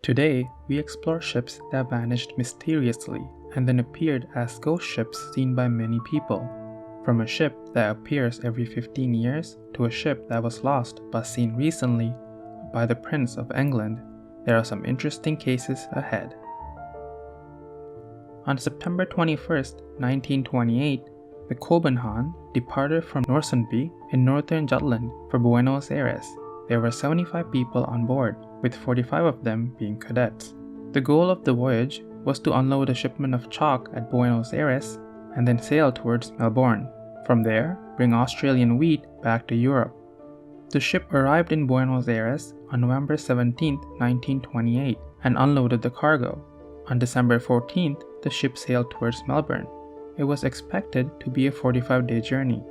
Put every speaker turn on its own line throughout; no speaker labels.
Today, we explore ships that vanished mysteriously and then appeared as ghost ships seen by many people. From a ship that appears every 15 years to a ship that was lost but seen recently by the Prince of England, there are some interesting cases ahead. On September 21, 1928, the København departed from Nørresundby in northern Jutland for Buenos Aires. There were 75 people on board, with 45 of them being cadets. The goal of the voyage was to unload a shipment of chalk at Buenos Aires and then sail towards Melbourne. From there, bring Australian wheat back to Europe. The ship arrived in Buenos Aires on November 17, 1928, and unloaded the cargo. On December 14th, the ship sailed towards Melbourne. It was expected to be a 45-day journey.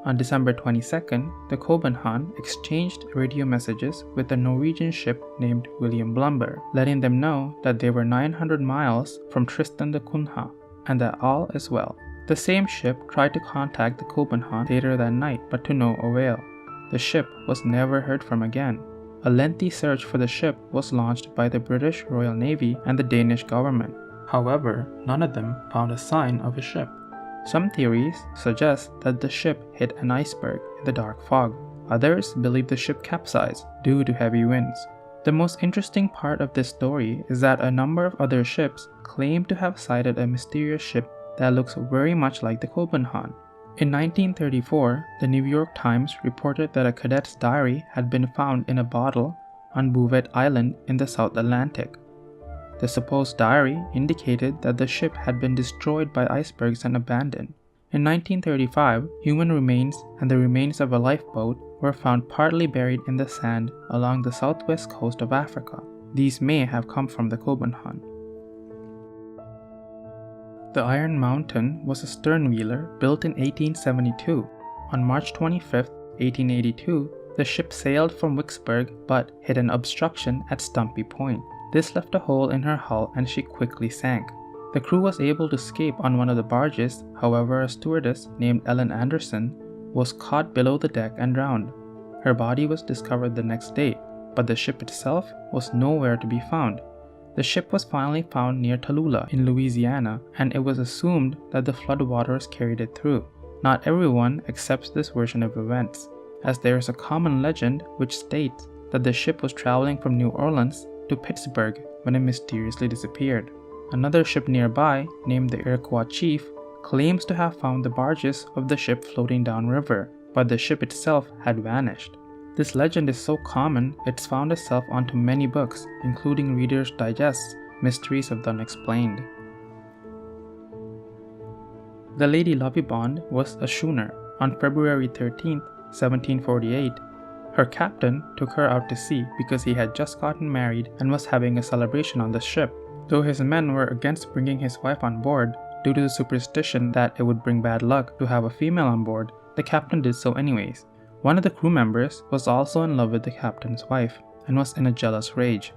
On December 22nd, the København exchanged radio messages with a Norwegian ship named William Blumber, letting them know that they were 900 miles from Tristan da Cunha and that all is well. The same ship tried to contact the København later that night, but to no avail. The ship was never heard from again. A lengthy search for the ship was launched by the British Royal Navy and the Danish government. However, none of them found a sign of a ship. Some theories suggest that the ship hit an iceberg in the dark fog. Others believe the ship capsized due to heavy winds. The most interesting part of this story is that a number of other ships claim to have sighted a mysterious ship that looks very much like the København. In 1934, the New York Times reported that a cadet's diary had been found in a bottle on Bouvet Island in the South Atlantic. The supposed diary indicated that the ship had been destroyed by icebergs and abandoned. In 1935, human remains and the remains of a lifeboat were found partly buried in the sand along the southwest coast of Africa. These may have come from the København. The Iron Mountain was a sternwheeler built in 1872. On March 25, 1882, the ship sailed from Vicksburg but hit an obstruction at Stumpy Point. This left a hole in her hull and she quickly sank. The crew was able to escape on one of the barges, however a stewardess named Ellen Anderson was caught below the deck and drowned. Her body was discovered the next day, but the ship itself was nowhere to be found. The ship was finally found near Tallulah in Louisiana, and it was assumed that the floodwaters carried it through. Not everyone accepts this version of events, as there is a common legend which states that the ship was traveling from New Orleans to Pittsburgh when it mysteriously disappeared. Another ship nearby, named the Iroquois Chief, claims to have found the barges of the ship floating downriver, but the ship itself had vanished. This legend is so common, it's found itself onto many books, including Reader's Digest's Mysteries of the Unexplained. The Lady Lovibond was a schooner. On February 13, 1748, her captain took her out to sea because he had just gotten married and was having a celebration on the ship. Though his men were against bringing his wife on board due to the superstition that it would bring bad luck to have a female on board, the captain did so anyways. One of the crew members was also in love with the captain's wife and was in a jealous rage.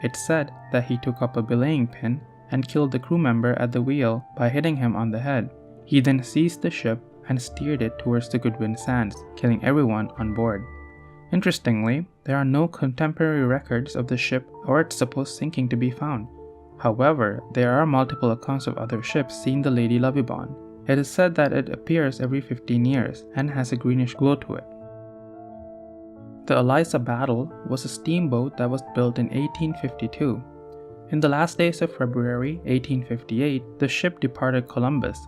It's said that he took up a belaying pin and killed the crew member at the wheel by hitting him on the head. He then seized the ship and steered it towards the Goodwin Sands, killing everyone on board. Interestingly, there are no contemporary records of the ship or its supposed sinking to be found. However, there are multiple accounts of other ships seeing the Lady Lovibond. It is said that it appears every 15 years and has a greenish glow to it. The Eliza Battle was a steamboat that was built in 1852. In the last days of February 1858, the ship departed Columbus.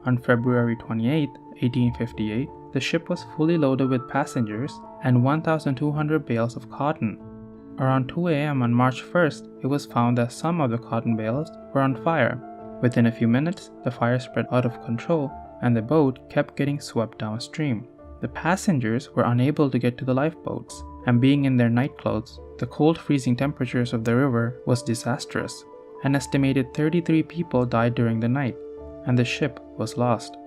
On February 28, 1858, the ship was fully loaded with passengers and 1,200 bales of cotton. Around 2 a.m. on March 1st, it was found that some of the cotton bales were on fire. Within a few minutes, the fire spread out of control and the boat kept getting swept downstream. The passengers were unable to get to the lifeboats, and being in their nightclothes, the cold freezing temperatures of the river was disastrous. An estimated 33 people died during the night, and the ship was lost.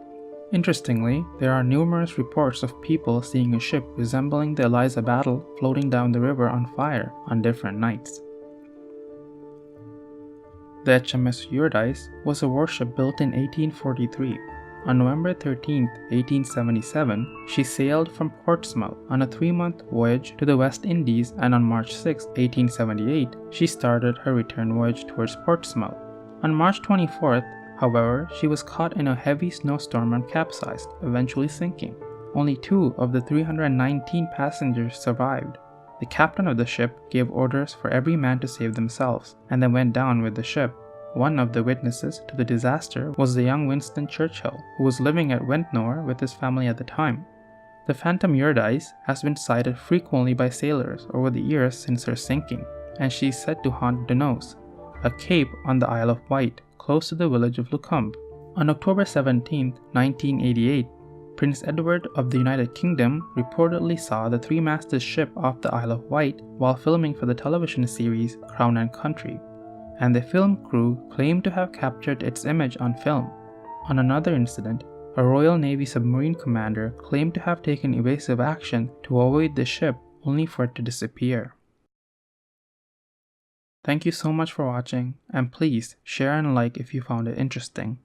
Interestingly, there are numerous reports of people seeing a ship resembling the Eliza Battle floating down the river on fire on different nights. The HMS Eurydice was a warship built in 1843. On November 13, 1877, she sailed from Portsmouth on a 3-month voyage to the West Indies, and on March 6, 1878, she started her return voyage towards Portsmouth. On March 24th, however, she was caught in a heavy snowstorm and capsized, eventually sinking. Only 2 of the 319 passengers survived. The captain of the ship gave orders for every man to save themselves, and then went down with the ship. One of the witnesses to the disaster was the young Winston Churchill, who was living at Ventnor with his family at the time. The Phantom Eurydice has been sighted frequently by sailors over the years since her sinking, and she is said to haunt Dunos, a cape on the Isle of Wight, close to the village of Lucumbe. On October 17, 1988, Prince Edward of the United Kingdom reportedly saw the 3-masted ship off the Isle of Wight while filming for the television series Crown and Country, and the film crew claimed to have captured its image on film. On another incident, a Royal Navy submarine commander claimed to have taken evasive action to avoid the ship only for it to disappear. Thank you so much for watching, and please share and like if you found it interesting.